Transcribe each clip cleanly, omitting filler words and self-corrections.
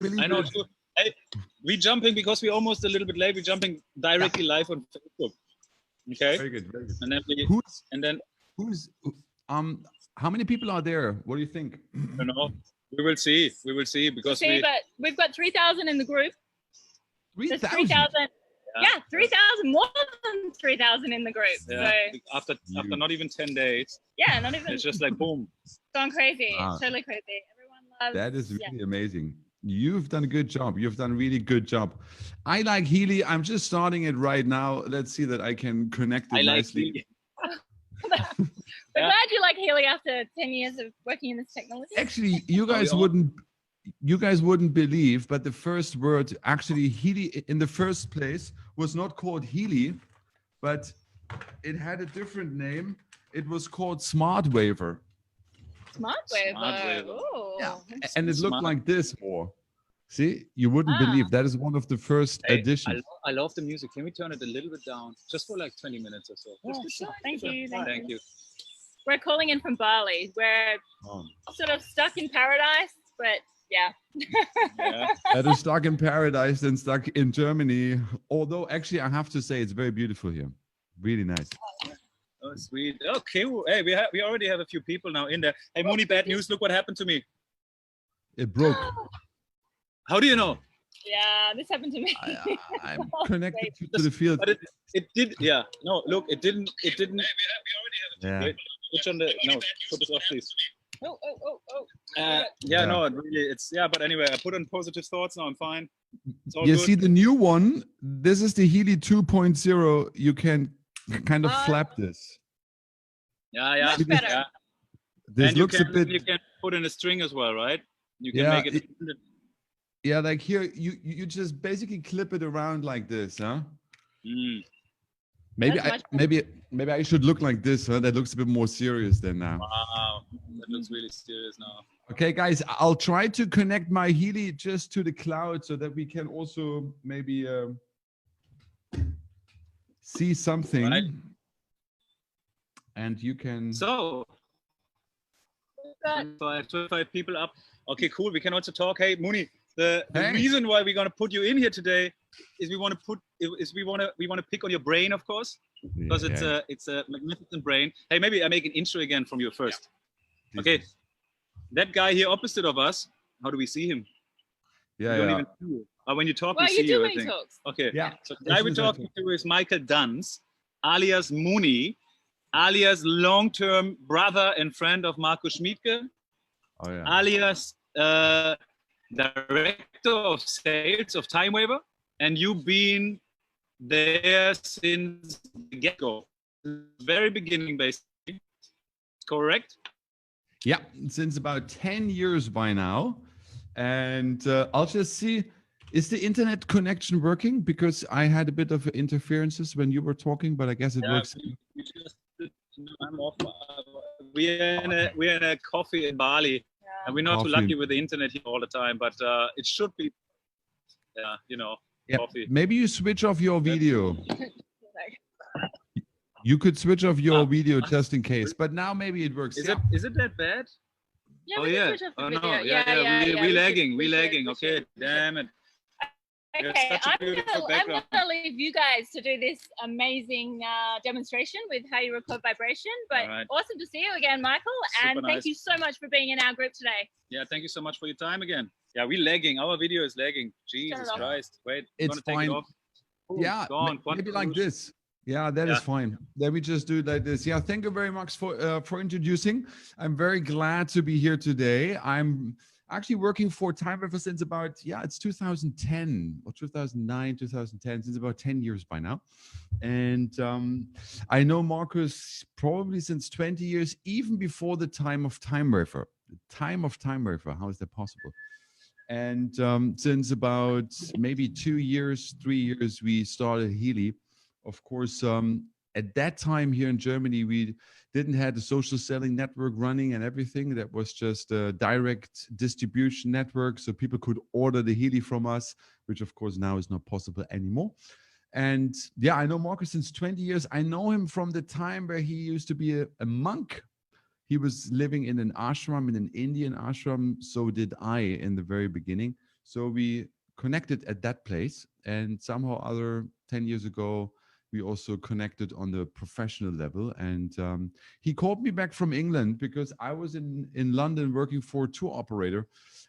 believe I know it. too. Hey, we jumping because we're almost a little bit late. We're jumping directly live on Facebook. Okay. Very good. Very good. And then who's how many people are there? What do you think? I don't know. We will see. We will see because but we've got 3,000 in the group. 3,000. 3,000. Yeah, 3,000, more than 3,000 in the group. Yeah. So after not even 10 days. Yeah, not even. It's just like boom. Gone crazy. Wow. It's totally crazy. Everyone loves. That is really amazing. You've done a good job. You've done a really good job. I like Healy. I'm just starting it right now. Let's see that I can connect it nicely. We're glad you like Healy after 10 years of working in this technology. Actually, you guys wouldn't believe, but the first word actually Healy in the first place was not called Healy, but it had a different name. It was called Smart Waver. Smart Waver. Ooh. Yeah, and it looked like this more. See, you wouldn't believe that is one of the first additions. I love the music. Can we turn it a little bit down, just for like 20 minutes or so? Oh, sure. Thank you. Thank you. We're calling in from Bali. We're sort of stuck in paradise, but yeah. Better stuck in paradise than stuck in Germany. Although, actually, I have to say it's very beautiful here. Really nice. Oh, sweet. Okay. Hey, we already have a few people now in there. Hey, Mooney, bad news. Look what happened to me. It broke. How do you know? Yeah, this happened to me. I'm connected to the field. But it did. Yeah. No, look, it didn't. Hey, we already have a few people. Switch on the. No, put this off, please. Oh. No, it really, but anyway, I put on positive thoughts now. I'm fine. It's all you good. see the new one. This is the Healy 2.0. You can kind of flap this. Yeah. Much better. Yeah. This and looks a bit. You can put in a string as well, right? You can make it. Yeah, like here, you just basically clip it around like this, huh? Maybe I should look like this, huh? That looks a bit more serious than now. Wow, that looks really serious now. Okay, guys, I'll try to connect my Healy just to the cloud so that we can also maybe see something. Right. And you can. So I have 25 people up. Okay, cool. We can also talk. Hey, Mooney, the reason why we're gonna put you in here today is we want to pick on your brain, of course, because it's a magnificent brain. Hey, maybe I make an intro again from you first. Okay, that guy here opposite of us. How do we see him? Yeah, we don't even see you. When you talk, we you see do you. when I think. he talks. Okay. Yeah. So the guy we're talking to is Michael Danz, alias Mooney, alias long-term brother and friend of Markus Schmiedke, alias director of sales of Time Waver, and you've been there since the get-go, very beginning, basically. Correct? Yeah, since about 10 years by now. And I'll just see, is the internet connection working? Because I had a bit of interferences when you were talking, but I guess it works. I'm off. We're in a coffee in Bali, and we're not too lucky with the internet here all the time. But it should be, coffee. Maybe you switch off your video. You could switch off your video just in case. But now maybe it works. Is it that bad? Yeah, we can switch off the video. No. We're lagging. Okay, damn it. Okay, I'm gonna leave you guys to do this amazing demonstration with how you record vibration. But awesome to see you again, Michael. And thank you so much for being in our group today. Yeah, thank you so much for your time again. Yeah, we're lagging. Our video is lagging. Jesus Christ. Wait, it's fine. Yeah, maybe like this. Yeah, that is fine. Let me just do it like this. Yeah, thank you very much for introducing. I'm very glad to be here today. I'm actually working for Time Waver since about, it's 2010 or 2009, 2010, since about 10 years by now. And I know Markus probably since 20 years, even before the time of Time Waver. The time of Time Waver, how is that possible? And since about maybe 2 years, 3 years, we started Healy. Of course, at that time here in Germany, we didn't have the social selling network running and everything. That was just a direct distribution network. So people could order the Healy from us, which of course now is not possible anymore. And yeah, I know Markus since 20 years. I know him from the time where he used to be a monk. He was living in an ashram, in an Indian ashram. So did I in the very beginning. So we connected at that place, and somehow other 10 years ago, we also connected on the professional level. And he called me back from England because I was in London working for a tour operator.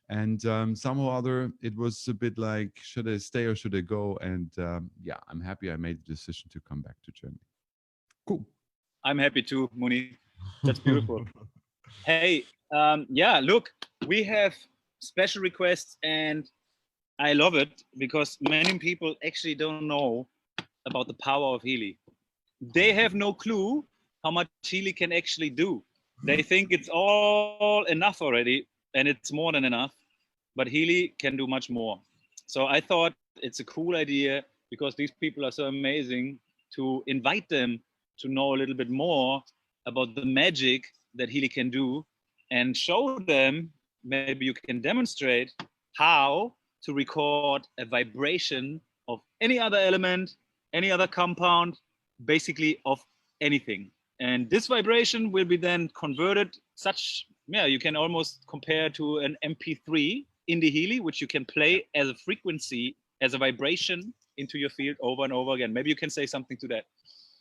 And somehow or other, it was a bit like, should I stay or should I go? And yeah, I'm happy I made the decision to come back to Germany. Cool. I'm happy too, Muni. That's beautiful. Hey, yeah, look, we have special requests, and I love it because many people actually don't know about the power of Healy. They have no clue how much Healy can actually do. They think it's all enough already, and it's more than enough, but Healy can do much more. So I thought it's a cool idea because these people are so amazing to invite them to know a little bit more about the magic that Healy can do and show them, maybe you can demonstrate how to record a vibration of any other element, any other compound, basically of anything. And this vibration will be then converted such, yeah, you can almost compare to an MP3 in the Healy, which you can play as a frequency, as a vibration into your field over and over again. Maybe you can say something to that.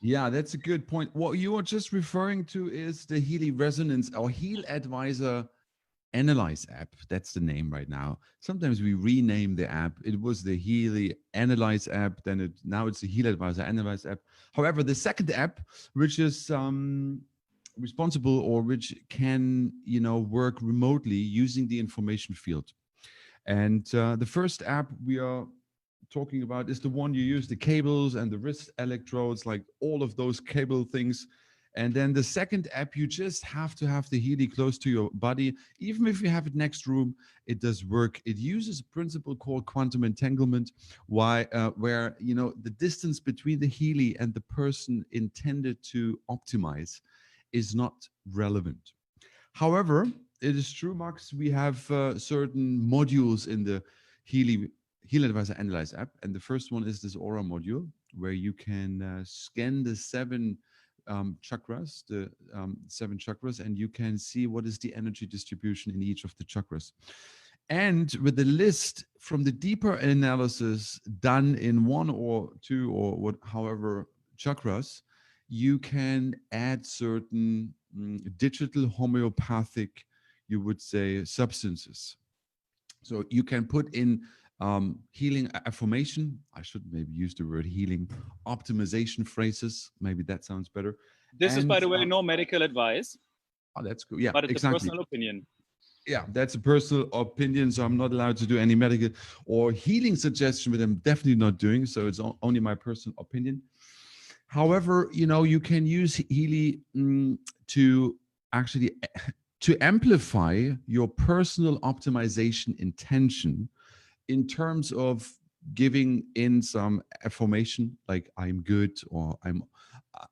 Yeah, that's a good point. What you are just referring to is the Healy Resonance or Healy Analyser App. That's the name right now. Sometimes we rename the app. It was the Healy Analyse app. Then now it's the Healy Analyser app. However, the second app, which is responsible or which can work remotely using the information field. And the first app we are talking about is the one you use the cables and the wrist electrodes, like all of those cable things. And then the second app, you just have to have the Healy close to your body. Even if you have it next room, it does work. It uses a principle called quantum entanglement, where the distance between the Healy and the person intended to optimize is not relevant. However, it is true, Max, we have certain modules in the Healy Analyse app. And the first one is this Aura module, where you can scan the seven chakras, and you can see what is the energy distribution in each of the chakras. And with the list from the deeper analysis done in one or two or however chakras, you can add certain digital homeopathic, you would say, substances. So you can put in healing affirmation. I should maybe use the word healing optimization phrases. Maybe that sounds better. This is, by the way, no medical advice. Oh, that's good. Yeah, but it's exactly. a personal opinion. Yeah, that's a personal opinion. So I'm not allowed to do any medical or healing suggestion, but I'm definitely not doing. So it's only my personal opinion. However, you can use Healy to actually to amplify your personal optimization intention in terms of giving in some affirmation like I'm good, or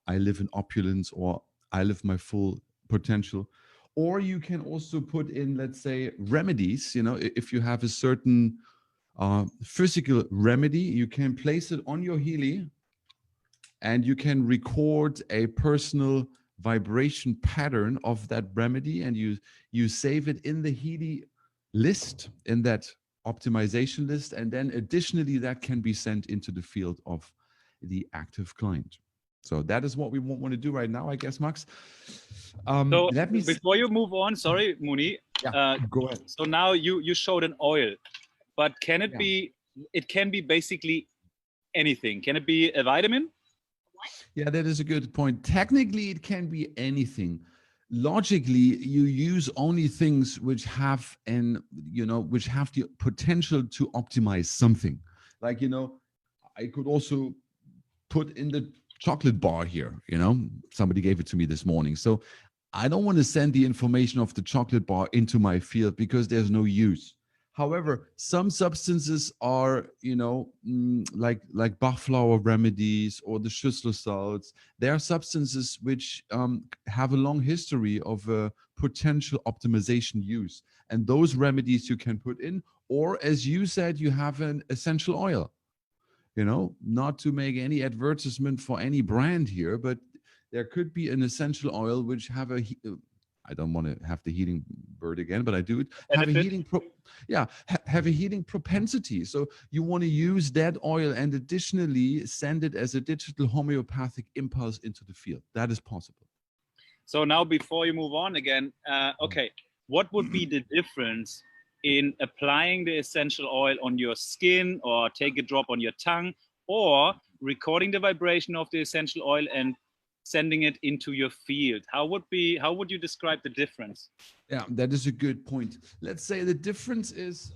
I live in opulence, or I live my full potential. Or you can also put in, let's say, remedies. If you have a certain physical remedy, you can place it on your Healy and you can record a personal vibration pattern of that remedy, and you save it in the Healy list, in that optimization list, and then additionally that can be sent into the field of the active client. So that is what we want to do right now, I guess, Max. So before you move on, sorry, Muni. Yeah, go ahead. So now you showed an oil, but can it be? It can be basically anything. Can it be a vitamin? Yeah, that is a good point. Technically, it can be anything. Logically, you use only things which have which have the potential to optimize something. Like, I could also put in the chocolate bar here, somebody gave it to me this morning. So I don't want to send the information of the chocolate bar into my field because there's no use. However, some substances are, like Bach flower remedies or the Schüssler salts. They are substances which have a long history of potential optimization use. And those remedies you can put in, or as you said, you have an essential oil. Not to make any advertisement for any brand here, but there could be an essential oil which have I don't want to have the healing word again, but I do it. Have a healing, have a healing propensity. So you want to use that oil and additionally send it as a digital homeopathic impulse into the field. That is possible. So now, before you move on again, okay, what would be the difference in applying the essential oil on your skin, or take a drop on your tongue, or recording the vibration of the essential oil and sending it into your field? How would you describe the difference? Yeah, that is a good point. Let's say the difference is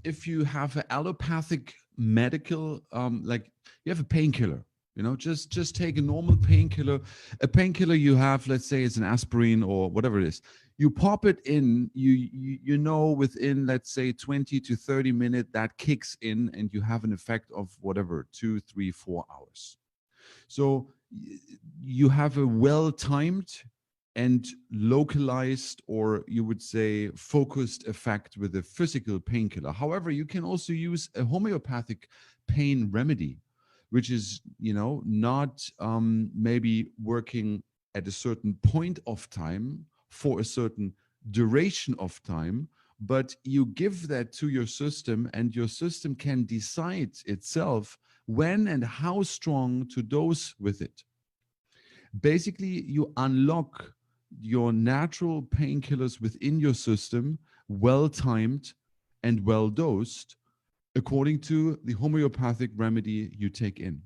if you have an allopathic medical, like you have a painkiller, you know, just take a normal painkiller, a painkiller you have, let's say it's an aspirin or whatever it is. You pop it in, you know, within, let's say 20 to 30 minutes that kicks in and you have an effect of whatever, 2, 3, 4 hours. So you have a well-timed and localized, or you would say focused effect with a physical painkiller. However, you can also use a homeopathic pain remedy, which is, you know, not maybe working at a certain point of time for a certain duration of time, but you give that to your system and your system can decide itself when and how strong to dose with it. Basically, you unlock your natural painkillers within your system, well-timed and well-dosed, according to the homeopathic remedy you take in.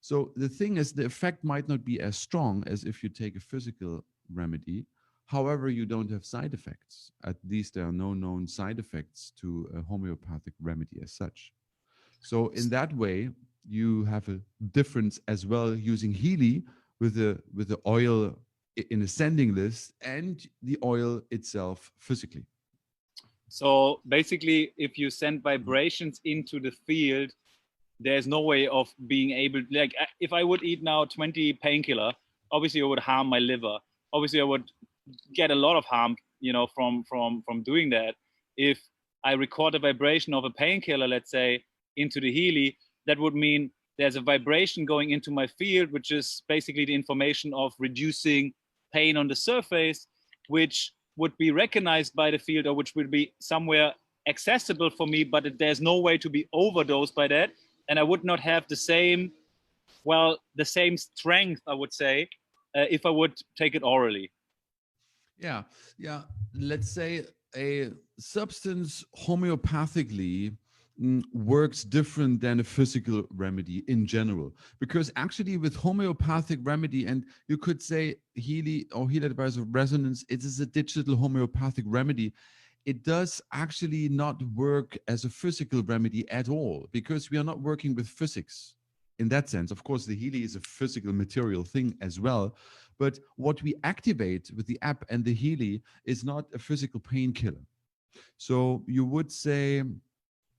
So the thing is, the effect might not be as strong as if you take a physical remedy. However, you don't have side effects. At least there are no known side effects to a homeopathic remedy as such. So in that way, you have a difference as well using Healy with the oil in ascending list and the oil itself physically. So basically, if you send vibrations into the field, there's no way of being able, like if I would eat now 20 painkiller, obviously it would harm my liver. Obviously I would get a lot of harm, you know, from doing that. If I record a vibration of a painkiller, let's say, into the Healy, that would mean there's a vibration going into my field, which is basically the information of reducing pain on the surface, which would be recognized by the field, or which would be somewhere accessible for me, but there's no way to be overdosed by that. And I would not have the same, well, the same strength, I would say, if I would take it orally. Yeah. Let's say a substance homeopathically works different than a physical remedy in general, because actually with homeopathic remedy, and you could say Healy or Healy Analyser Resonance, it is a digital homeopathic remedy. It does actually not work as a physical remedy at all, because we are not working with physics in that sense. Of course, the Healy is a physical material thing as well, but what we activate with the app and the Healy is not a physical painkiller. So you would say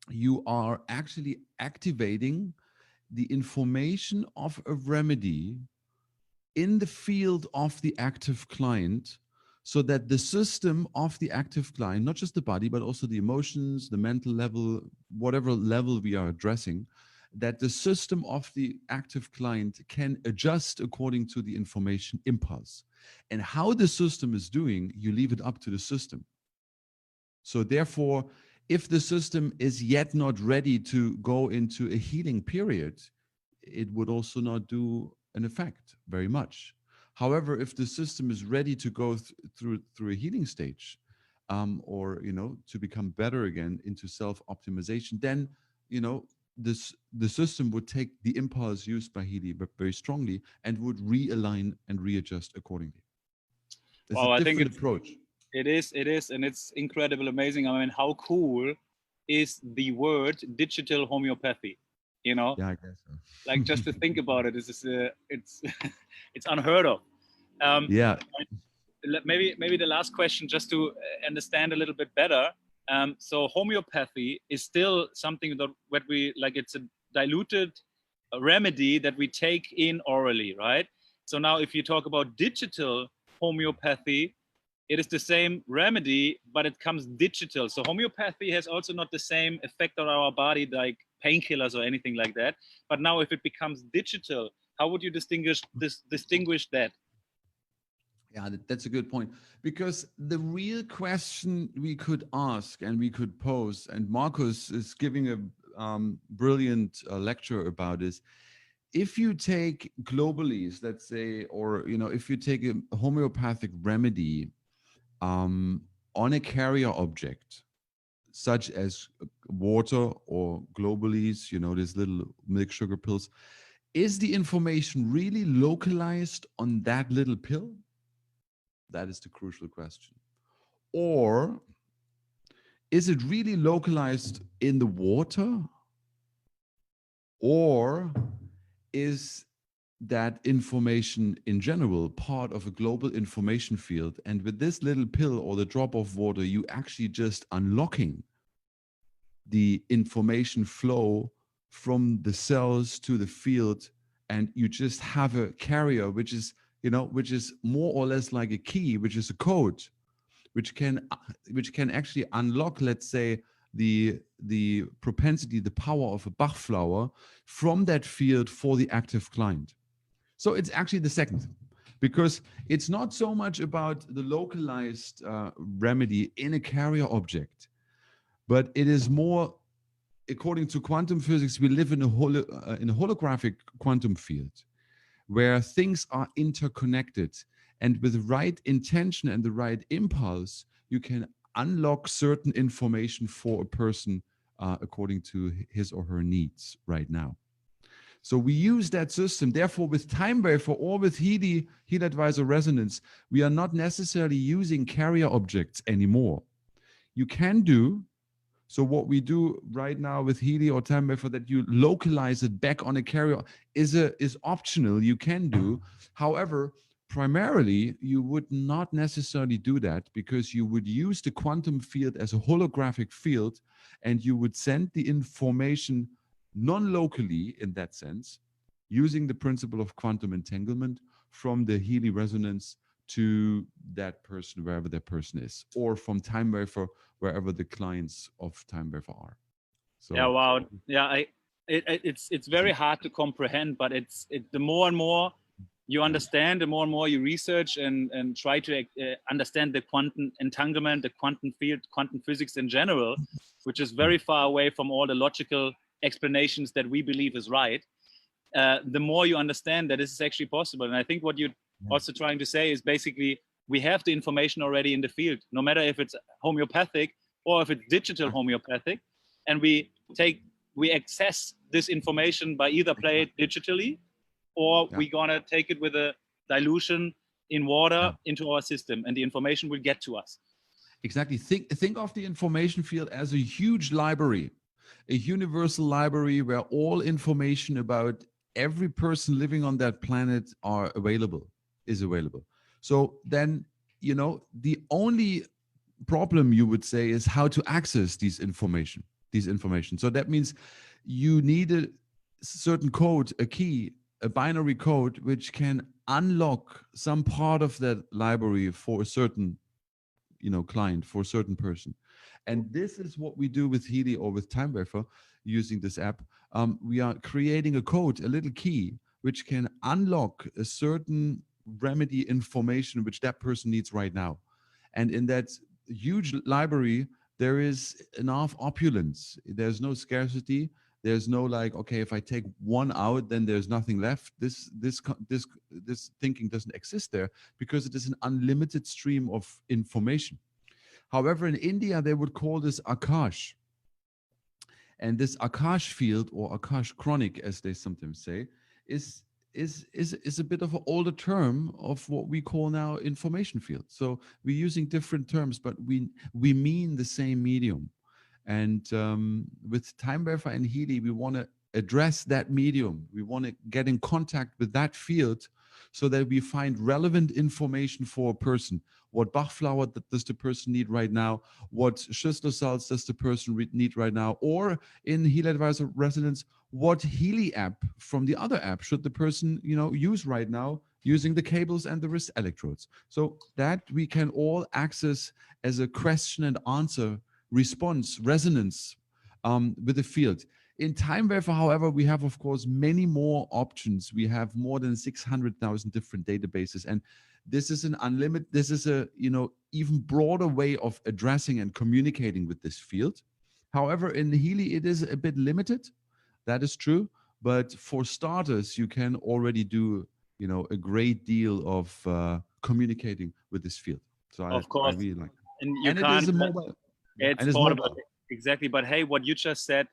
you are actually activating the information of a remedy in the field of the active client, so that the system of the active client, not just the body, but also the emotions, the mental level, whatever level we are addressing, that the system of the active client can adjust according to the information impulse. And how the system is doing, you leave it up to the system. So therefore, if the system is yet not ready to go into a healing period, it would also not do an effect very much. However, if the system is ready to go through a healing stage, or, you know, to become better again into self-optimization, then, you know, the system would take the impulse used by Healy very strongly and would realign and readjust accordingly. It's a different approach. It is, and it's incredible, amazing. I mean, how cool is the word digital homeopathy? You know, yeah, I guess so. Like, just to think about it, it's it's unheard of. Yeah. Maybe the last question, just to understand a little bit better. So homeopathy is still something that what we like. It's a diluted remedy that we take in orally, right? So now, if you talk about digital homeopathy, it is the same remedy, but it comes digital. So homeopathy has also not the same effect on our body like painkillers or anything like that. But now if it becomes digital, how would you distinguish that? Yeah, that's a good point, because the real question we could ask and we could pose, and Marcus is giving a brilliant lecture about this. If you take globally, let's say, or if you take a homeopathic remedy on a carrier object, such as water or globalies, these little milk sugar pills, is the information really localized on that little pill? That is the crucial question. Or is it really localized in the water? Or is that information in general part of a global information field? And with this little pill or the drop of water, you actually just unlocking the information flow from the cells to the field, and you just have a carrier which is more or less like a key, which is a code, which can actually unlock, let's say, the propensity, the power of a Bach flower from that field for the active client. So it's actually the second, because it's not so much about the localized remedy in a carrier object, but it is more, according to quantum physics, we live in a holographic quantum field where things are interconnected, and with the right intention and the right impulse, you can unlock certain information for a person according to his or her needs right now. So we use that system. Therefore, with time wafer or with Healy Advisor Resonance, we are not necessarily using carrier objects anymore. You can do, so what we do right now with Healy or time wafer, that you localize it back on a carrier is optional. You can do. However, primarily, you would not necessarily do that, because you would use the quantum field as a holographic field, and you would send the information non-locally in that sense, using the principle of quantum entanglement from the Healy resonance to that person, wherever that person is, or from time wafer, wherever the clients of time wafer are. So, yeah, wow. Yeah, it's very hard to comprehend, but the more and more you understand, the more and more you research and try to understand the quantum entanglement, the quantum field, quantum physics in general, which is very far away from all the logical explanations that we believe is right, the more you understand that this is actually possible. And I think what you're also trying to say is basically we have the information already in the field, no matter if it's homeopathic or if it's digital homeopathic, and we access this information by either play it digitally, or we're gonna take it with a dilution in water into our system, and the information will get to us. Exactly. Think of the information field as a huge library, a universal library where all information about every person living on that planet is available. So then, the only problem, you would say, is how to access these information. So that means you need a certain code, a key, a binary code, which can unlock some part of that library for a certain client, for a certain person. And this is what we do with Healy or with time wafer using this app. We are creating a code, a little key, which can unlock a certain remedy information which that person needs right now. And in that huge library, there is enough opulence. There's no scarcity. There's no like, okay, if I take one out, then there's nothing left. This thinking doesn't exist there, because it is an unlimited stream of information. However, in India, they would call this Akash. And this Akash field, or Akash chronic, as they sometimes say, is a bit of an older term of what we call now information field. So we're using different terms, but we mean the same medium. And with time wafer and Healy, we want to address that medium. We want to get in contact with that field so that we find relevant information for a person. What Bach flower does the person need right now? What Schüssler salts does the person need right now? Or in Healy Advisor Resonance, what Healy app from the other app should the person use right now, using the cables and the wrist electrodes? So that we can all access as a question and answer response resonance with the field. in TimeWafer, however, we have, of course, many more options. We have more than 600,000 different databases, and this is an unlimited, this is a, even broader way of addressing and communicating with this field. However, in Healy, it is a bit limited. That is true. But for starters, you can already do, a great deal of communicating with this field. So of course, I really like it. And it is a mobile. It's portable. Mobile. Exactly. But hey, what you just said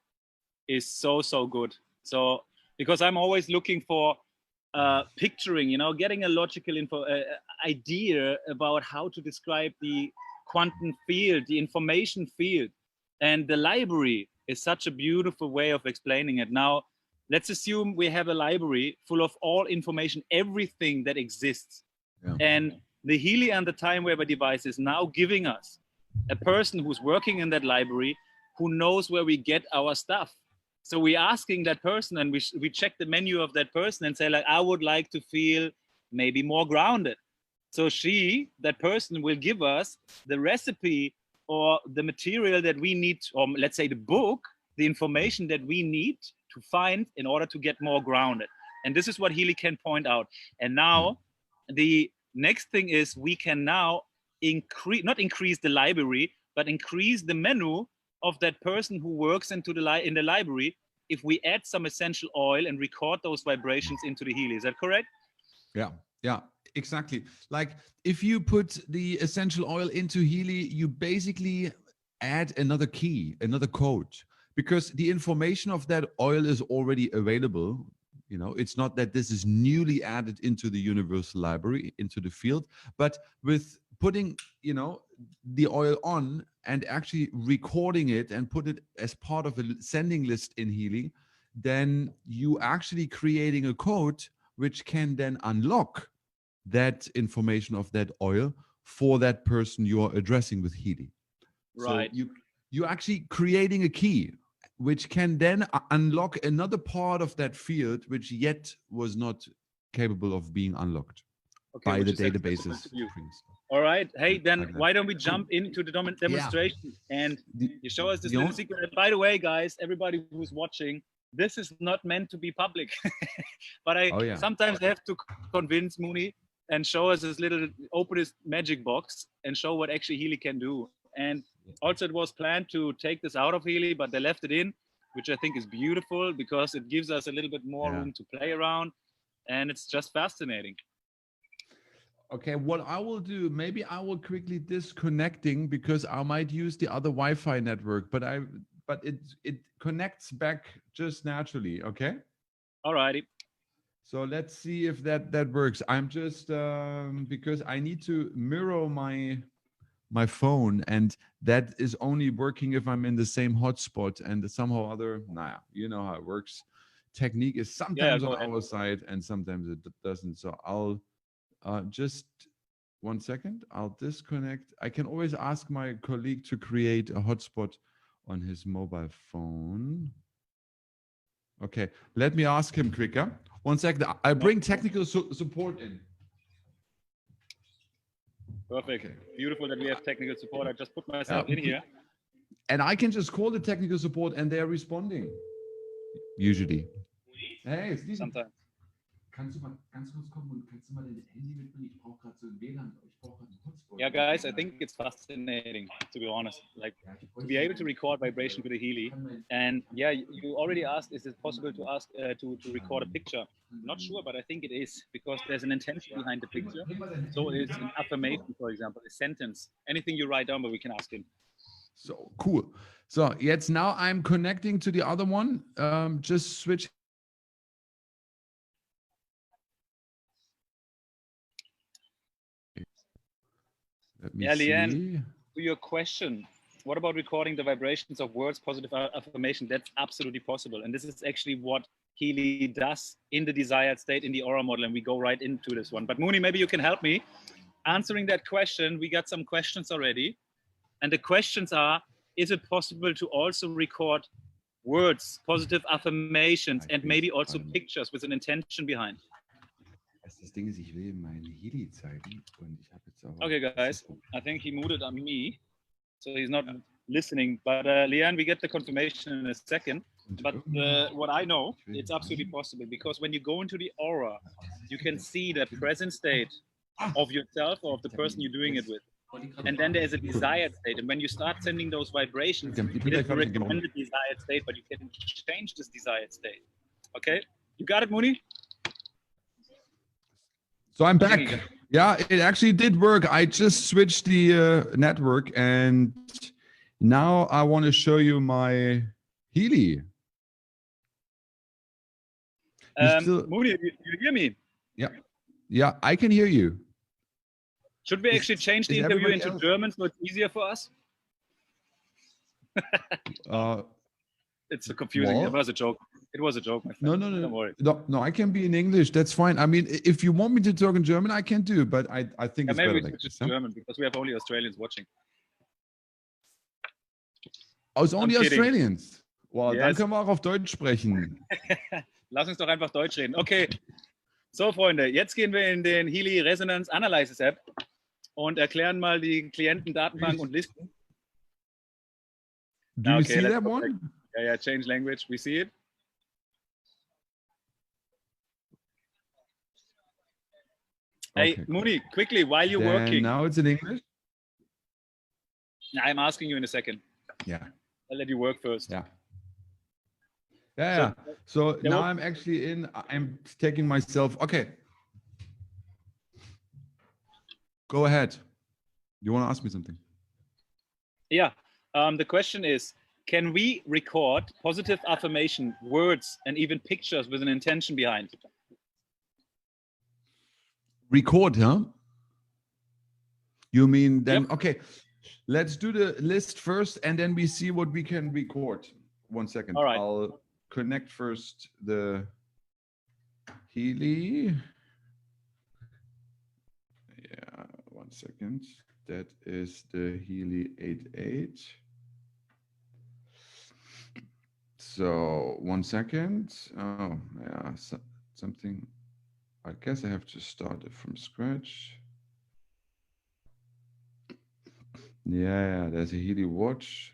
is so good. So because I'm always looking for picturing, getting a logical idea about how to describe the quantum field, the information field, and the library is such a beautiful way of explaining it. Now, let's assume we have a library full of all information, everything that exists. Yeah. And the Healy and the TimeWafer device is now giving us a person who's working in that library who knows where we get our stuff. So we're asking that person, and we check the menu of that person and say, like, I would like to feel maybe more grounded. So that person will give us the recipe or the material that we need, or let's say the book, the information that we need to find in order to get more grounded. And this is what Healy can point out. And now the next thing is we can now not increase the library, but increase the menu of that person who works in the library if we add some essential oil and record those vibrations into the Healy. Is that correct? Yeah, exactly. Like if you put the essential oil into Healy, you basically add another key, another code, because the information of that oil is already available. It's not that this is newly added into the universal library, into the field, but with putting, the oil on and actually recording it and put it as part of a sending list in Healy, then you actually creating a code which can then unlock that information of that oil for that person you're addressing with Healy. Right. So you're actually creating a key which can then unlock another part of that field which yet was not capable of being unlocked by the databases. All right. Hey, then why don't we jump into the demonstration and you show us this little secret. And by the way, guys, everybody who's watching, this is not meant to be public, but I sometimes have to convince Mooney and show us this little, open his magic box and show what actually Healy can do. And also it was planned to take this out of Healy, but they left it in, which I think is beautiful because it gives us a little bit more room to play around, and it's just fascinating. Okay, what I will do, maybe I will quickly disconnecting because I might use the other Wi-Fi network, but it connects back just naturally. Okay. All righty. So let's see if that works. I'm just because I need to mirror my phone, and that is only working if I'm in the same hotspot, and somehow or other, you know how it works. Technique is sometimes on our side and sometimes it doesn't. So I'll just 1 second. I'll disconnect. I can always ask my colleague to create a hotspot on his mobile phone. Okay, let me ask him quicker. 1 second. I bring technical support in. Perfect. Okay. Beautiful that we have technical support. I just put myself in here. And I can just call the technical support and they're responding. Usually. Hey, it's decent. Sometimes. Kannst du mal ganz kurz kommen und kannst du mal dein Handy mitbringen? Ich brauche gerade so ein WLAN. Ich brauche gerade einen Hotspot. Yeah, guys, I think it's fascinating, to be honest. Like, to be able to record vibration with a Healy. And yeah, you already asked, is it possible to ask to record a picture? Not sure, but I think it is, because there's an intention behind the picture. So it's an affirmation, for example, a sentence, anything you write down, but we can ask him. So cool. So jetzt now I'm connecting to the other one. Just switch. Leanne, to your question, what about recording the vibrations of words, positive affirmation? That's absolutely possible. And this is actually what Healy does in the desired state in the aura model. And we go right into this one. But Mooney, maybe you can help me answering that question. We got some questions already. And the questions are, is it possible to also record words, positive affirmations, and maybe also pictures with an intention behind? Das Ding ist, ich will meine Healy zeigen und ich habe jetzt auch. Okay, guys, I think he muted on me, so he's not listening. But Leanne, we get the confirmation in a second. But what I know, it's absolutely possible, because when you go into the aura, you can see the present state of yourself or of the person you're doing it with. And then there's a desired state. And when you start sending those vibrations, it is the recommended desired state, but you can change this desired state. Okay? You got it, Muni? So I'm back. Yeah, it actually did work. I just switched the network, and now I want to show you my Healy. Muni, you hear me? Yeah. Yeah, I can hear you. Should we actually change the interview into German so it's easier for us? It's so confusing. It was a joke. It was a joke, my friend. No. Don't worry. No, I can be in English. That's fine. I mean, if you want me to talk in German, I can do, but I think it's maybe better we switch to German, because we have only Australians watching. Oh, it's only Australians. Wow, yes. Dann können wir auch auf Deutsch sprechen. Lass uns doch einfach Deutsch reden. Okay. So, Freunde, jetzt gehen wir in den Healy Analyser App und erklären mal die Klientendatenbank und Listen. Do you see that one? Yeah, change language. We see it. Hey, okay. Muni, quickly, while you're working. Now it's in English? I'm asking you in a second. Yeah. I'll let you work first. Yeah. Yeah. So now I'm actually I'm taking myself. Okay. Go ahead. You want to ask me something? Yeah. The question is, can we record positive affirmation, words, and even pictures with an intention behind? Record, huh? You mean then, yep. Okay, let's do the list first, and then we see what we can record. 1 second. All right. I'll connect first the Healy. Yeah, 1 second. That is the Healy 88. So 1 second. Oh, yeah, something. I guess I have to start it from scratch. Yeah, there's a Healy watch.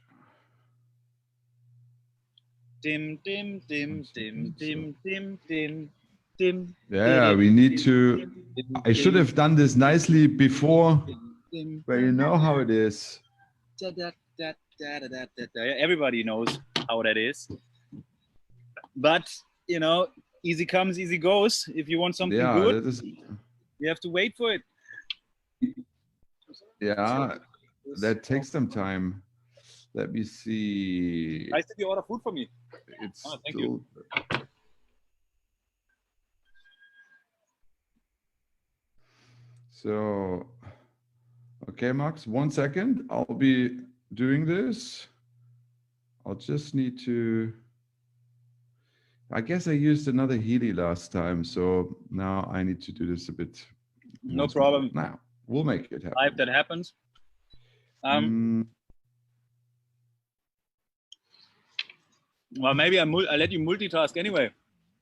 Dim, dim, dim, dim, dim, dim, dim, dim. Yeah, we need to. I should have done this nicely before, but you know how it is. Everybody knows how that is. But, you know, easy comes, easy goes. If you want something good, you have to wait for it. Yeah, that takes some time. Let me see. Nice that you order food for me. It's thank you. So, okay, Max, 1 second. I'll be doing this. I'll just need to. I guess I used another Healy last time, so now I need to do this a bit. No problem. Now we'll make it happen. If that happens. Well, maybe I'll let you multitask anyway.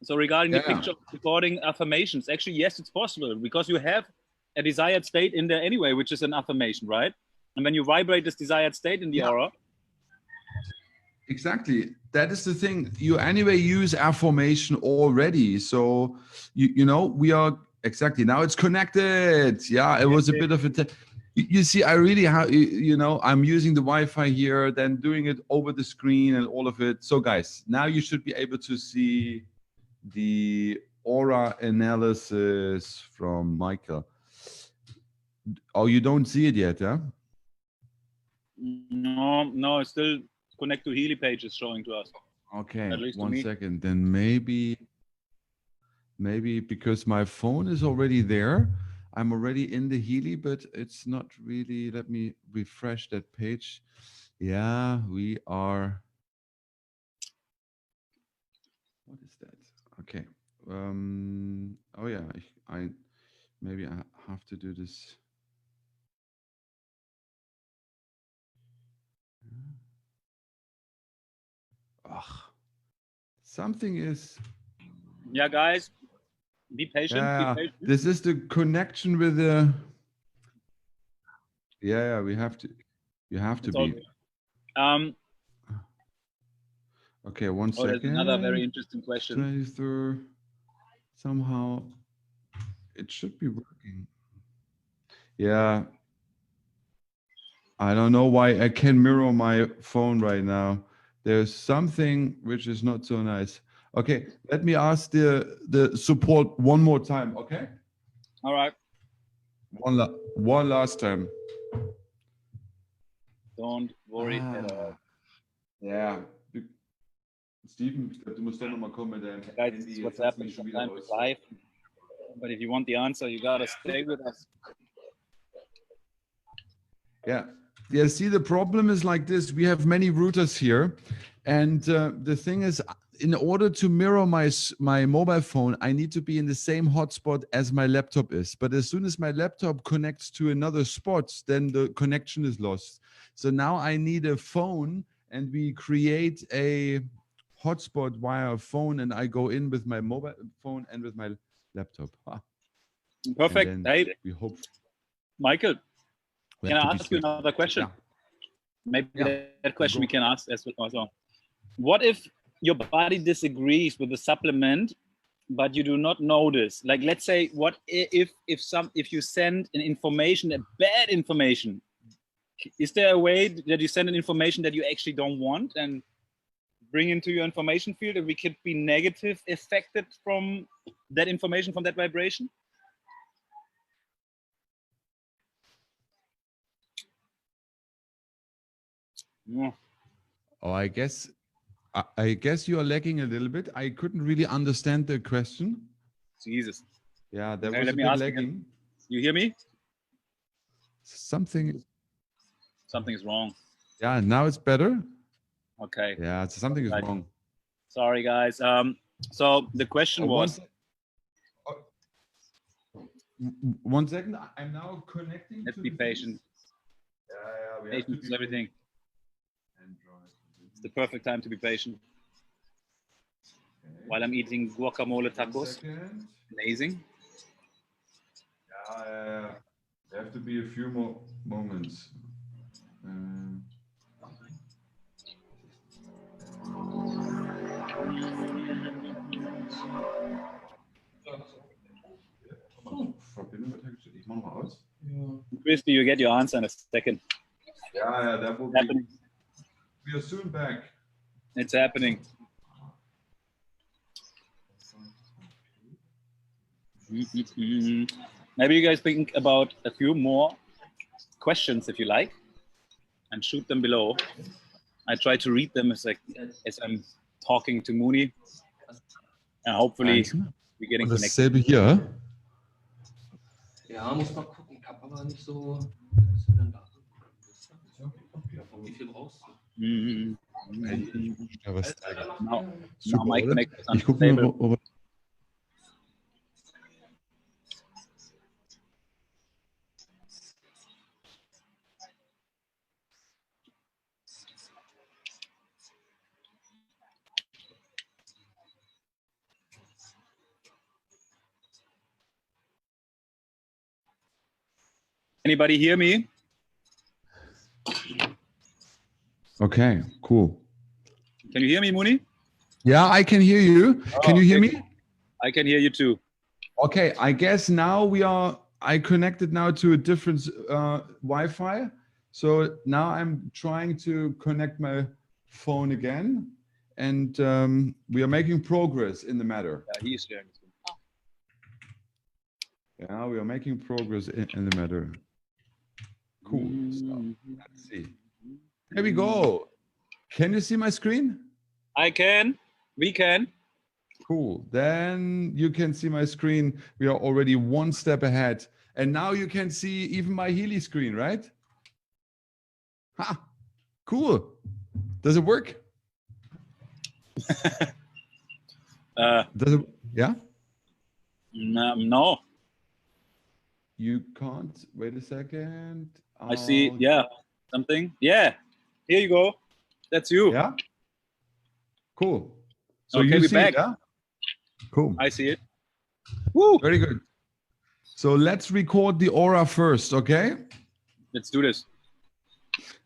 So regarding the picture recording affirmations, actually, yes, it's possible, because you have a desired state in there anyway, which is an affirmation, right? And when you vibrate this desired state in the aura. Exactly. That is the thing. You anyway use affirmation already. So, you know, we are exactly now it's connected. Yeah, it was a bit of a. You see, I really have, you know, I'm using the Wi-Fi here, then doing it over the screen and all of it. So guys, now you should be able to see the aura analysis from Michael. Oh, you don't see it yet, huh? No, it's still connect to Healy page is showing to us. Okay, 1 second. Then maybe because my phone is already there, I'm already in the Healy, but it's not really. Let me refresh that page. Yeah, we are. What is that? Okay. Oh yeah, I maybe I have to do this. Ugh. Something is. Yeah, guys. Be patient. Yeah, be patient. This is the connection with the. Yeah, we have to. You have to be. Okay, one second. There's another very interesting question. Transfer. Somehow it should be working. Yeah. I don't know why I can mirror my phone right now. There's something which is not so nice. Okay, let me ask the support one more time, okay? All right. One last time. Don't worry at all. Yeah. Steven, du musst doch noch mal kommen mit deinem Handy. What's happening? Sometimes it's live. But if you want the answer, you gotta stay with us. Yeah. Yeah, see, the problem is like this. We have many routers here. And the thing is, in order to mirror my mobile phone, I need to be in the same hotspot as my laptop is. But as soon as my laptop connects to another spot, then the connection is lost. So now I need a phone, and we create a hotspot via phone, and I go in with my mobile phone and with my laptop. Perfect. Hey, we hope. Michael, can I ask you another question? Yeah. Maybe that question we can ask as well. What if your body disagrees with the supplement, but you do not notice? Like, let's say, what if you send an information, a bad information? Is there a way that you send an information that you actually don't want and bring into your information field, and we could be negative affected from that information, from that vibration? Yeah. Oh, I guess you are lagging a little bit. I couldn't really understand the question. Jesus. Yeah, that was a bit lagging. You hear me? Something is wrong. Yeah, now it's better. Okay. Yeah, something is wrong. Sorry, guys. So the question was. One second. I'm now connecting. Let's be patient. Yeah, patience is everything. It's the perfect time to be patient. Okay. While I'm eating guacamole tacos. Amazing. Yeah. There have to be a few more moments. Crispy, you get your answer in a second. Yeah, that will be happening. We are soon back. It's happening. Maybe you guys think about a few more questions if you like, and shoot them below. I try to read them as I'm talking to Mooney, and hopefully we're getting connected. Dasselbe hier. Ja, muss mal gucken. Ich habe aber nicht so. Wie viel brauchst du? Now my connection is unstable. Anybody hear me? Okay, cool. Can you hear me, Mooney? Yeah, I can hear you. Can you hear me? I can hear you too. Okay, I guess now I connected now to a different Wi-Fi. So now I'm trying to connect my phone again, and we are making progress in the matter. Yeah, he's sharing. Yeah, we are making progress in the matter. Cool. So, let's see. Here we go. Can you see my screen? I can. We can. Cool. Then you can see my screen. We are already one step ahead. And now you can see even my Healy screen, right? Ha! Cool. Does it work? Does it? Yeah? No. You can't. Wait a second. I see. Yeah. Something. Yeah. Here you go. That's you. Yeah. Cool. So okay, you we're see back. It, yeah? Cool. I see it. Woo. Very good. So let's record the aura first, okay? Let's do this.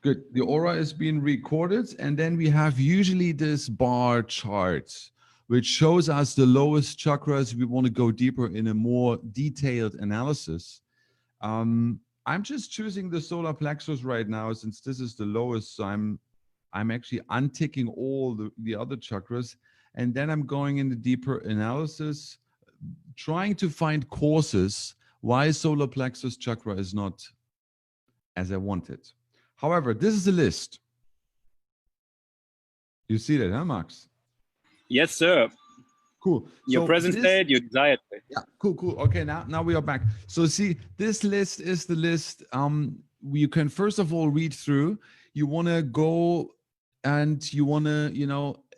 Good. The aura is being recorded, and then we have usually this bar chart, which shows us the lowest chakras. We want to go deeper in a more detailed analysis. I'm just choosing the solar plexus right now, since this is the lowest. So I'm actually unticking all the other chakras, and then I'm going in the deeper analysis, trying to find causes why solar plexus chakra is not as I want it. However, this is a list. You see that, huh, Max? Yes, sir. Cool. Your present state, your desired state. Yeah, cool. Okay, now we are back. So see, this list is the list you can first of all read through. You want to go and you want to,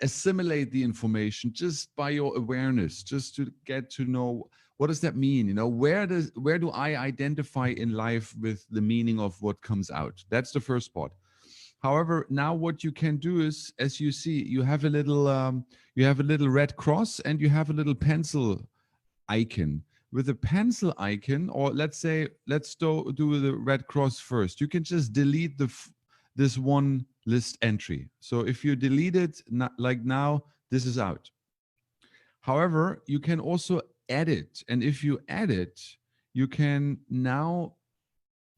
assimilate the information just by your awareness, just to get to know what does that mean? Where do I identify in life with the meaning of what comes out? That's the first part. However, now what you can do is, as you see, you have a little red cross and you have a little pencil icon. With the pencil icon, or let's do the red cross first. You can just delete this one list entry. So if you delete it, like now, this is out. However, you can also edit, and if you edit, you can now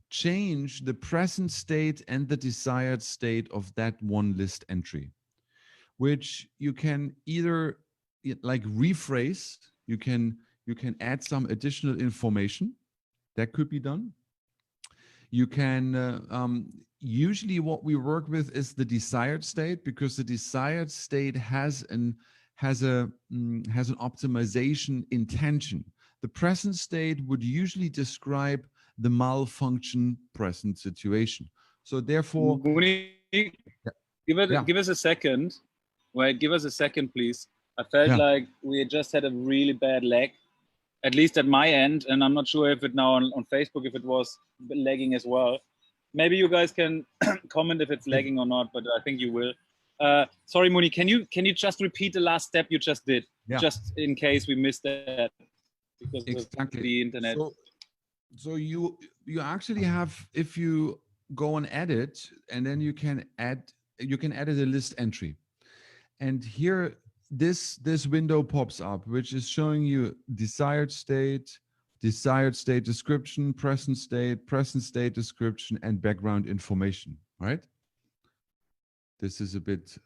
change the present state and the desired state of that one list entry, which you can either like rephrase. You can add some additional information that could be done. You can usually what we work with is the desired state, because the desired state has an optimization intention. The present state would usually describe the malfunction present situation. So therefore, give us a second. Wait, give us a second, please. I felt like we just had a really bad lag, at least at my end, and I'm not sure if it now on Facebook, if it was lagging as well. Maybe you guys can comment if it's lagging or not, but I think you will. Sorry, Muni, can you just repeat the last step you just did, just in case we missed that because of the internet? So you actually have, if you go and edit, and then you can edit a list entry, and here this window pops up, which is showing you desired state description, present state description, and background information, right? This is a bit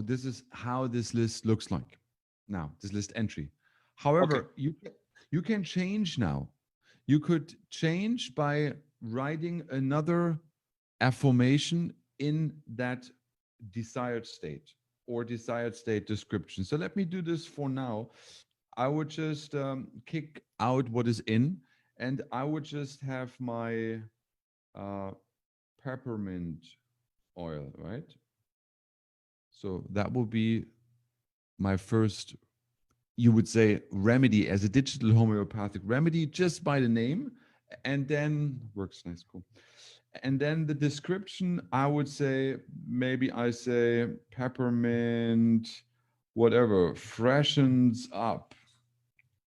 this is how this list looks like now, this list entry. However, you can change now. You could change by writing another affirmation in that desired state or desired state description. So let me do this for now. I would just kick out what is in, and I would just have my peppermint oil, right? So that will be my first, you would say, remedy as a digital homeopathic remedy, just by the name, and then works nice, cool. And then the description, I would say, maybe I say peppermint, whatever, freshens up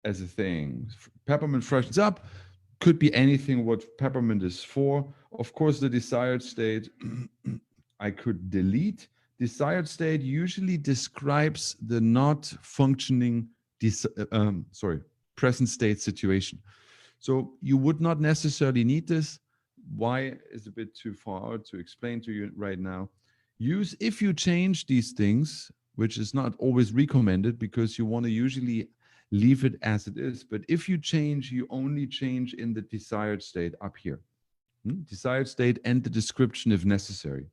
as a thing. Peppermint freshens up, could be anything what peppermint is for. Of course, the desired state, I could delete. Desired state usually describes the not functioning, present state situation. So you would not necessarily need this. Why is a bit too far out to explain to you right now. If you change these things, which is not always recommended because you want to usually leave it as it is. But if you change, you only change in the desired state up here. Desired state and the description if necessary.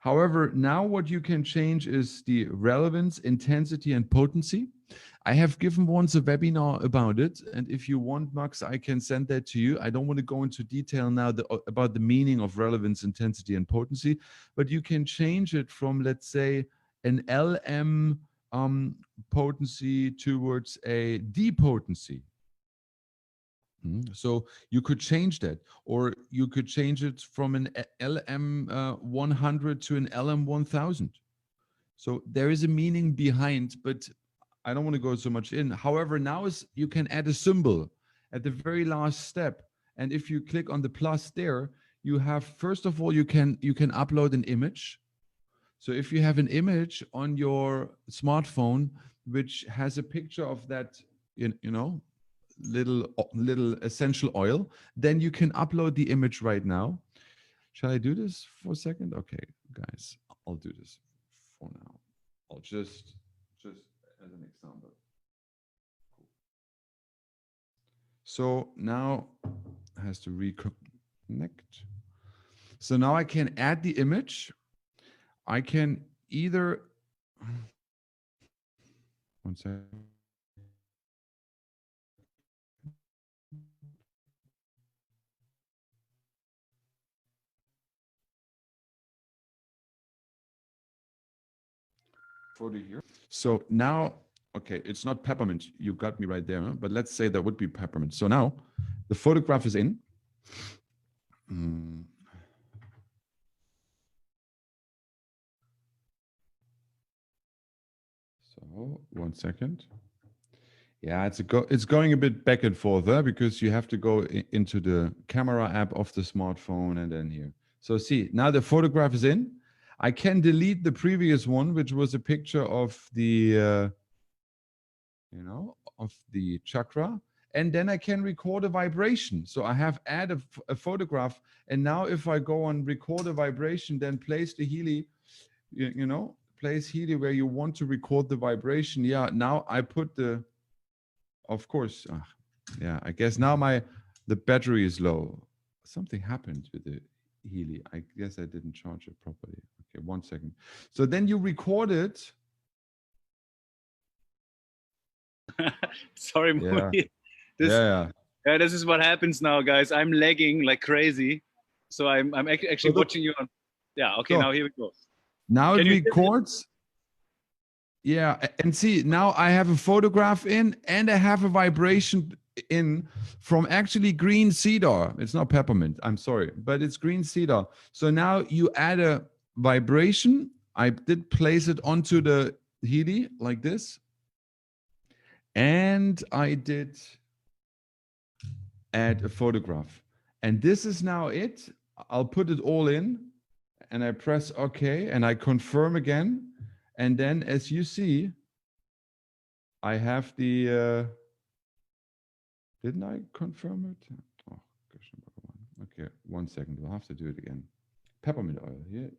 However, now what you can change is the relevance, intensity, and potency. I have given once a webinar about it, and if you want, Max, I can send that to you. I don't want to go into detail now about the meaning of relevance, intensity, and potency, but you can change it from, let's say, an LM potency towards a D potency. So you could change that, or you could change it from an LM 100 to an LM 1000. So there is a meaning behind, but I don't want to go so much in. However, now you can add a symbol at the very last step. And if you click on the plus there, you have, first of all, you can upload an image. So if you have an image on your smartphone which has a picture of that, you know, little essential oil, then you can upload the image right now. Shall I do this for a second? Okay, guys, I'll do this for now. I'll just as an example. So now it has to reconnect. So now I can add the image. I can either, one second. Photo here. So now, okay, it's not peppermint. You got me right there, huh? But let's say that would be peppermint. So now the photograph is in. So 1 second. Yeah, it's going a bit back and forth because you have to go into the camera app of the smartphone and then here. So see, now the photograph is in. I can delete the previous one, which was a picture of the, you know, of the chakra. And then I can record a vibration. So I have added a photograph. And now if I go on record a vibration, then place the Healy, you know, place Healy where you want to record the vibration. Yeah, now I put the, of course, yeah, I guess now the battery is low. Something happened with the Healy. I guess I didn't charge it properly. Okay, 1 second. So then you record it. Sorry, yeah. This is what happens now, guys. I'm lagging like crazy, so I'm actually watching you on. Yeah, okay. So, now here we go. Now it records. Yeah, and see, now I have a photograph in and I have a vibration in from actually green cedar. It's not peppermint, I'm sorry, but it's green cedar. So now you add a vibration. I did place it onto the Healy like this. And I did add a photograph. And this is now it. I'll put it all in and I press OK and I confirm again. And then as you see, I have the, didn't I confirm it? Oh, okay, 1 second, we'll have to do it again. Peppermint oil, here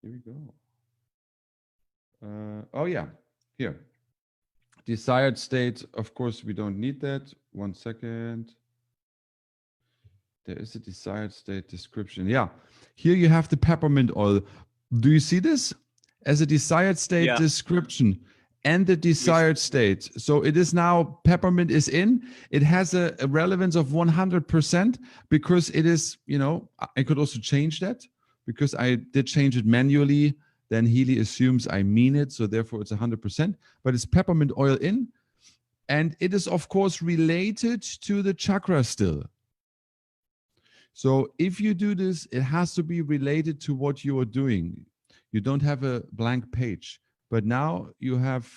we go. Oh yeah, here. Desired state, of course, we don't need that. 1 second. There is a desired state description. Yeah, here you have the peppermint oil. Do you see this? As a desired state description and the desired state. So it is now, peppermint is in. It has a relevance of 100% because it is, you know, I could also change that because I did change it manually. Then Healy assumes I mean it. So therefore it's 100%, but it's peppermint oil in. And it is of course related to the chakra still. So if you do this, it has to be related to what you are doing. You don't have a blank page, but now you have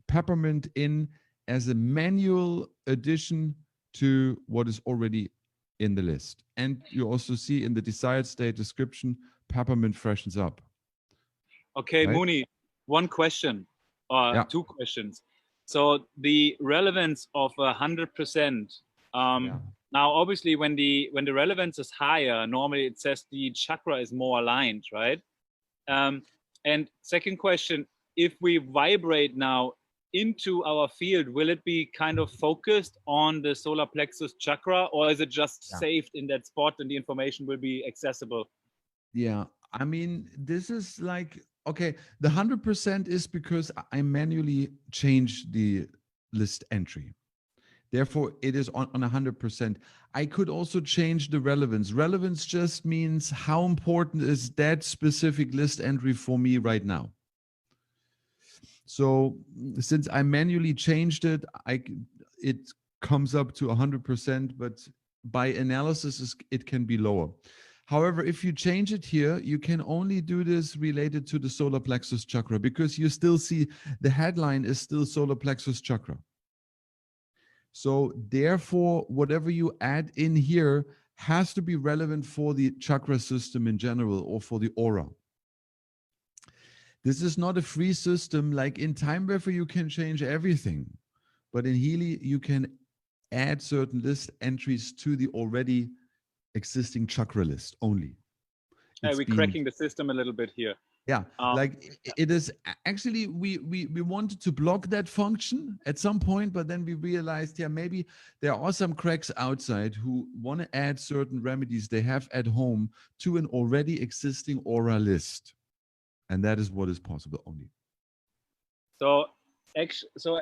peppermint in as a manual addition to what is already in the list. And you also see in the desired state description, peppermint freshens up. Okay, right? Muni, one question, two questions. So the relevance of 100%. Now, obviously, when the relevance is higher, normally it says the chakra is more aligned, right? And second question, if we vibrate now into our field, will it be kind of focused on the solar plexus chakra, or is it just saved in that spot and the information will be accessible? Yeah, I mean, this is like, okay, the 100% is because I manually changed the list entry. Therefore, it is on 100%. I could also change the relevance. Relevance just means how important is that specific list entry for me right now. So since I manually changed it, it comes up to 100%, but by analysis, it can be lower. However, if you change it here, you can only do this related to the solar plexus chakra because you still see the headline is still solar plexus chakra. So therefore, whatever you add in here has to be relevant for the chakra system in general or for the aura. This is not a free system. Like in Timeweaver, you can change everything, but in Healy, you can add certain list entries to the already existing chakra list only. We're cracking the system a little bit here. Yeah, like it is actually, we wanted to block that function at some point, but then we realized, yeah, maybe there are some cracks outside who want to add certain remedies they have at home to an already existing aura list. And that is what is possible only. So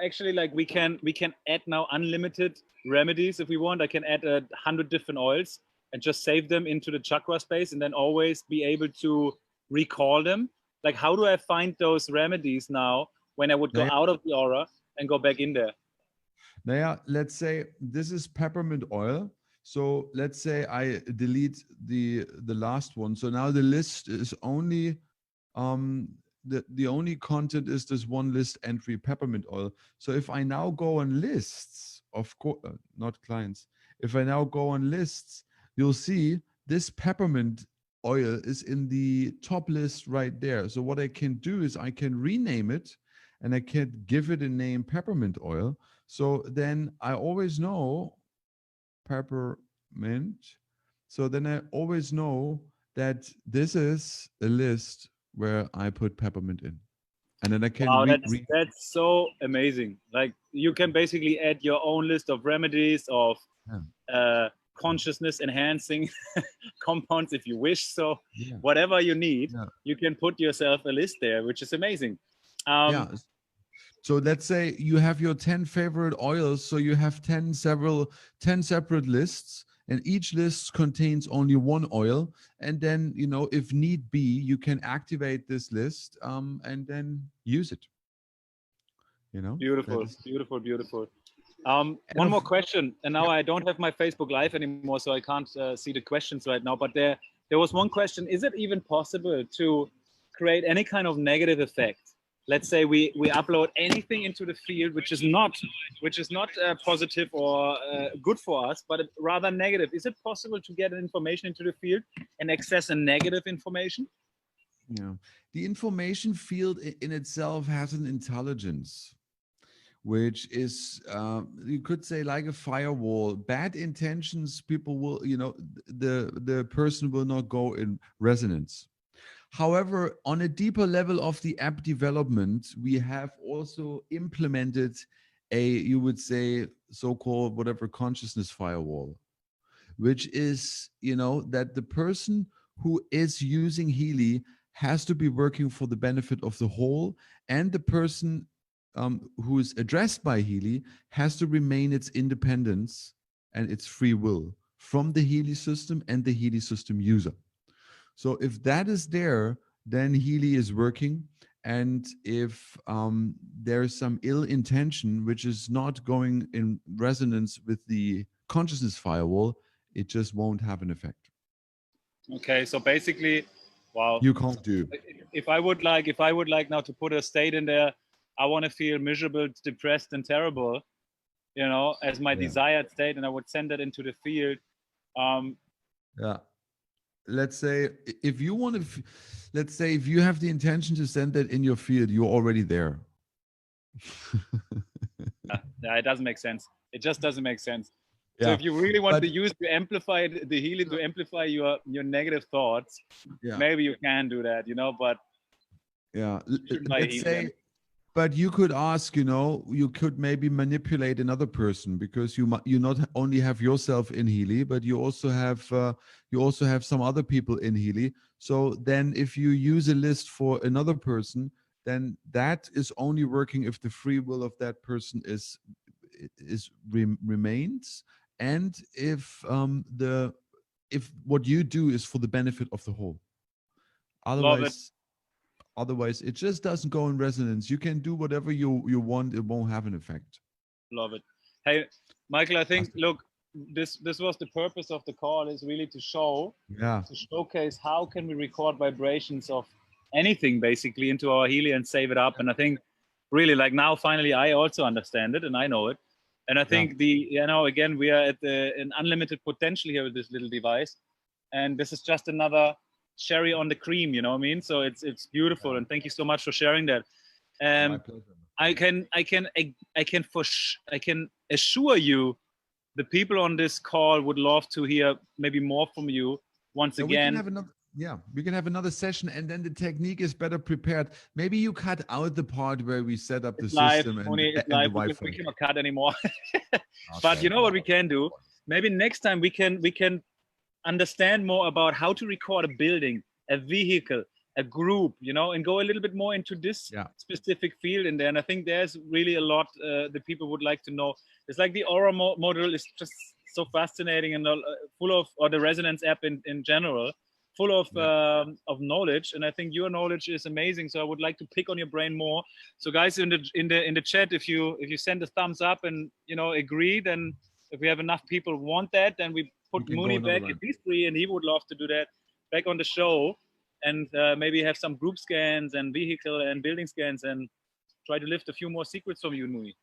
actually, like we can add now unlimited remedies if we want. I can add 100 different oils and just save them into the chakra space, and then always be able to recall them. Like, how do I find those remedies now when I would go out of the aura and go back in there? Now, let's say this is peppermint oil. So let's say I delete the last one. So now the list is only the only content is this one list entry, peppermint oil. So if I now go on lists, of course, not clients, if I now go on lists, you'll see this peppermint oil is in the top list right there. So what I can do is I can rename it and I can give it a name, peppermint oil. So then I always know peppermint. So then I always know that this is a list where I put peppermint in. And then I can that's so amazing. Like you can basically add your own list of remedies, of consciousness enhancing compounds if you wish. So whatever you need, you can put yourself a list there, which is amazing. So let's say you have your 10 favorite oils. So you have 10 separate lists, and each list contains only one oil. And then, you know, if need be, you can activate this list and then use it. You know, beautiful. One more question, and now I don't have my Facebook Live anymore, so I can't see the questions right now. But there was one question: is it even possible to create any kind of negative effect? Let's say we upload anything into the field which is not positive or good for us, but rather negative. Is it possible to get information into the field and access a negative information? Yeah, the information field in itself has an intelligence, which is, you could say, like a firewall. Bad intentions, people will, you know, the person will not go in resonance. However, on a deeper level of the app development, we have also implemented a, you would say, so-called whatever consciousness firewall, which is, you know, that the person who is using Healy has to be working for the benefit of the whole, and the person who is addressed by Healy has to remain its independence and its free will from the Healy system and the Healy system user. So if that is there, then Healy is working. And if there is some ill intention, which is not going in resonance with the consciousness firewall, it just won't have an effect. Okay, so basically, wow. You can't do. If I would like now to put a state in there, I want to feel miserable, depressed, and terrible, you know, as my desired state, and I would send that into the field. Let's say if you want to, let's say if you have the intention to send that in your field, you're already there. It doesn't make sense. It just doesn't make sense. So if you really want to use to amplify the Healy, to amplify your negative thoughts, maybe you can do that, you know, but let's say, but you could ask, you know, you could maybe manipulate another person, because you not only have yourself in Healy, but you also have some other people in Healy. So then if you use a list for another person, then that is only working if the free will of that person remains, and if what you do is for the benefit of the whole. Otherwise, it just doesn't go in resonance. You can do whatever you want; it won't have an effect. Love it. Hey, Michael, I think look, this was the purpose of the call, is really to showcase how can we record vibrations of anything basically into our Healy and save it up. And I think really, like, now finally I also understand it and I know it. And I think again, we are at an unlimited potential here with this little device. And this is just another cherry on the cream, you know what I mean? So it's beautiful. And thank you so much for sharing that. My pleasure. I can assure you the people on this call would love to hear maybe more from you once again. We can have another session, and then the technique is better prepared. Maybe you cut out the part where we set up the system and the Wi-Fi. We cannot cut anymore. But you know what we can do? Maybe next time we can understand more about how to record a building, a vehicle, a group, you know, and go a little bit more into this specific field in there. And I think there's really a lot that people would like to know. It's like the Aura model is just so fascinating and full of, or the Resonance app in general, full of knowledge. And I think your knowledge is amazing. So I would like to pick on your brain more. So guys in the chat, if you send a thumbs up and, you know, agree, then if we have enough people who want that, then we put Mooney back at these three, and he would love to do that back on the show. And maybe have some group scans and vehicle and building scans and try to lift a few more secrets from you, Mooney.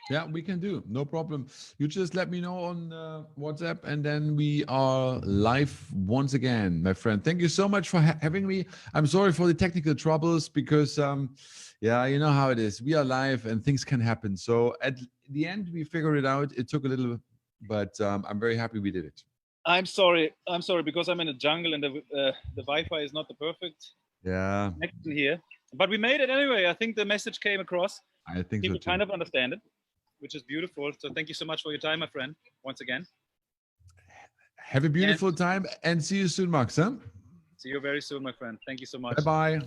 Yeah, we can do. No problem. You just let me know on WhatsApp, and then we are live once again, my friend. Thank you so much for having me. I'm sorry for the technical troubles because, yeah, you know how it is. We are live and things can happen. So at the end, we figured it out. It took a little, but I'm very happy we did it. I'm sorry because I'm in a jungle and the Wi-Fi is not the perfect connection here. But we made it anyway. I think the message came across. I think people so too. kind of understand it, which is beautiful. So thank you so much for your time, my friend, once again. Have a beautiful time and see you soon, Max. Huh? See you very soon, my friend. Thank you so much. Bye-bye.